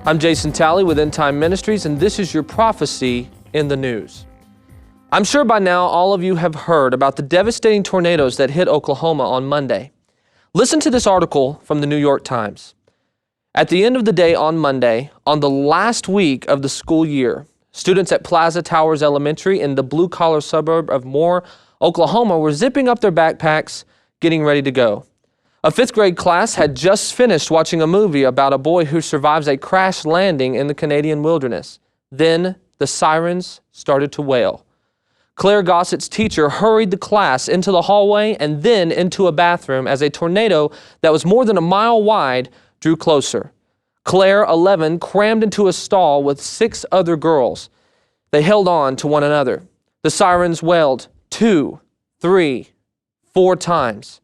I'm Jason Talley with Endtime Ministries, and this is your Prophecy in the News. I'm sure by now all of you have heard about the devastating tornadoes that hit Oklahoma on Monday. Listen to this article from the New York Times. At the end of the day on Monday, on the last week of the school year, students at Plaza Towers Elementary in the blue-collar suburb of Moore, Oklahoma were zipping up their backpacks, getting ready to go. A fifth grade class had just finished watching a movie about a boy who survives a crash landing in the Canadian wilderness. Then the sirens started to wail. Claire Gossett's teacher hurried the class into the hallway and then into a bathroom as a tornado that was more than a mile wide drew closer. Claire, 11, crammed into a stall with 6 other girls. They held on to one another. The sirens wailed 2, 3, 4 times.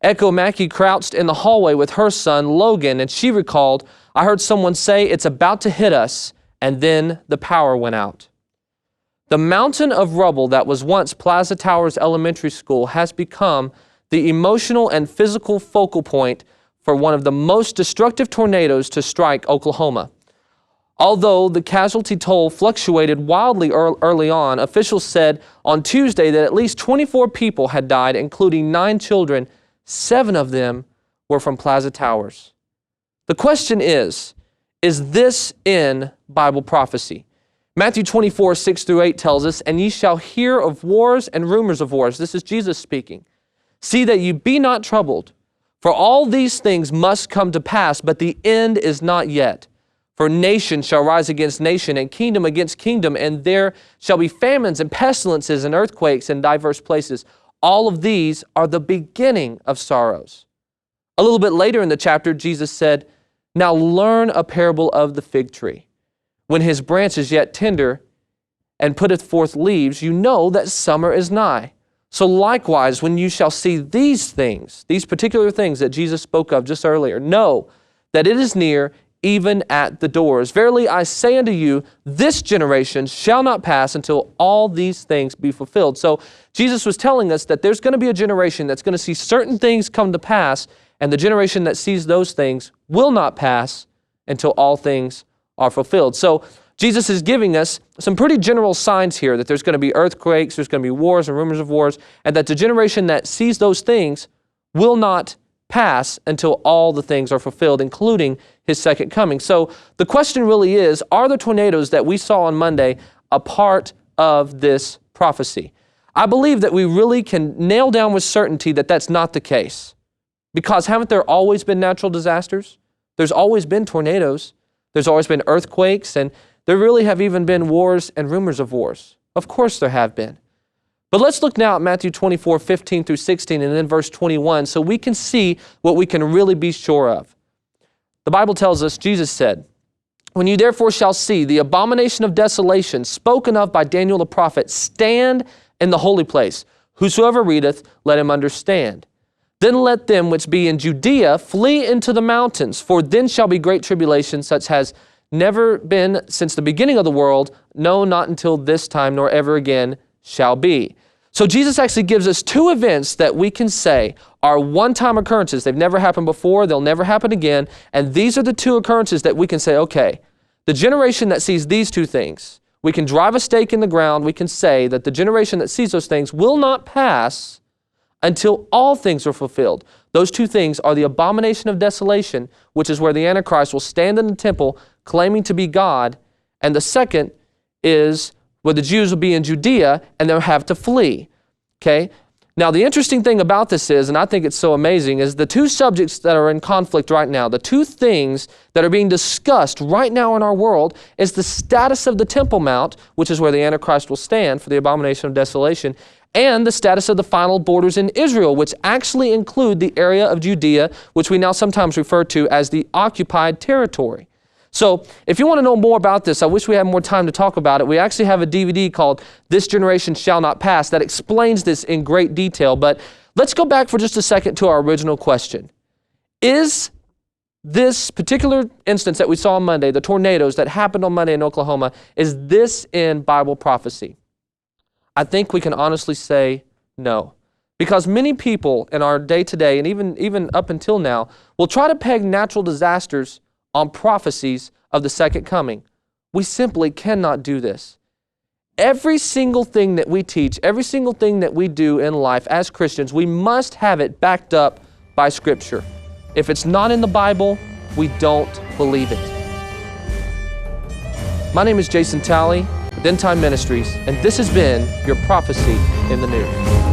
Echo Mackey crouched in the hallway with her son, Logan, and she recalled, "I heard someone say it's about to hit us," and then the power went out. The mountain of rubble that was once Plaza Towers Elementary School has become the emotional and physical focal point for one of the most destructive tornadoes to strike Oklahoma. Although the casualty toll fluctuated wildly early on, officials said on Tuesday that at least 24 people had died, including 9 children. 7 of them were from Plaza Towers. The question is this in Bible prophecy? Matthew 24, 6-8 tells us, "And ye shall hear of wars and rumors of wars." This is Jesus speaking. "See that ye be not troubled, for all these things must come to pass, but the end is not yet. For nation shall rise against nation, and kingdom against kingdom, and there shall be famines and pestilences and earthquakes in diverse places. All of these are the beginning of sorrows." A little bit later in the chapter, Jesus said, "Now learn a parable of the fig tree. When his branch is yet tender and putteth forth leaves, you know that summer is nigh. So likewise, when you shall see these things," these particular things that Jesus spoke of just earlier, "know that it is near, even at the doors. Verily I say unto you, this generation shall not pass until all these things be fulfilled." So Jesus was telling us that there's going to be a generation that's going to see certain things come to pass, and the generation that sees those things will not pass until all things are fulfilled. So Jesus is giving us some pretty general signs here that there's going to be earthquakes, there's going to be wars and rumors of wars, and that the generation that sees those things will not pass until all the things are fulfilled, including his second coming. So the question really is, are the tornadoes that we saw on Monday a part of this prophecy? I believe that we really can nail down with certainty that that's not the case. Because haven't there always been natural disasters? There's always been tornadoes. There's always been earthquakes, and there really have even been wars and rumors of wars. Of course there have been. But let's look now at Matthew 24, 15-16, and then verse 21, so we can see what we can really be sure of. The Bible tells us, Jesus said, "When you therefore shall see the abomination of desolation spoken of by Daniel the prophet stand in the holy place, whosoever readeth, let him understand. Then let them which be in Judea flee into the mountains, for then shall be great tribulation, such has never been since the beginning of the world, no, not until this time, nor ever again shall be." So Jesus actually gives us 2 events that we can say are one-time occurrences. They've never happened before, they'll never happen again, and these are the 2 occurrences that we can say, okay, the generation that sees these 2 things, we can drive a stake in the ground, we can say that the generation that sees those things will not pass until all things are fulfilled. Those 2 things are the abomination of desolation, which is where the Antichrist will stand in the temple claiming to be God, and the second is where the Jews will be in Judea and they'll have to flee. Okay? Now, the interesting thing about this is, and I think it's so amazing, is the 2 subjects that are in conflict right now, the 2 things that are being discussed right now in our world is the status of the Temple Mount, which is where the Antichrist will stand for the abomination of desolation, and the status of the final borders in Israel, which actually include the area of Judea, which we now sometimes refer to as the occupied territory. So if you want to know more about this, I wish we had more time to talk about it. We actually have a DVD called "This Generation Shall Not Pass" that explains this in great detail. But let's go back for just a second to our original question. Is this particular instance that we saw on Monday, the tornadoes that happened on Monday in Oklahoma, is this in Bible prophecy? I think we can honestly say no. Because many people in our day-to-day, and even up until now, will try to peg natural disasters on prophecies of the second coming. We simply cannot do this. Every single thing that we teach, every single thing that we do in life as Christians, we must have it backed up by Scripture. If it's not in the Bible, we don't believe it. My name is Jason Talley with Endtime Ministries, and this has been your Prophecy in the News.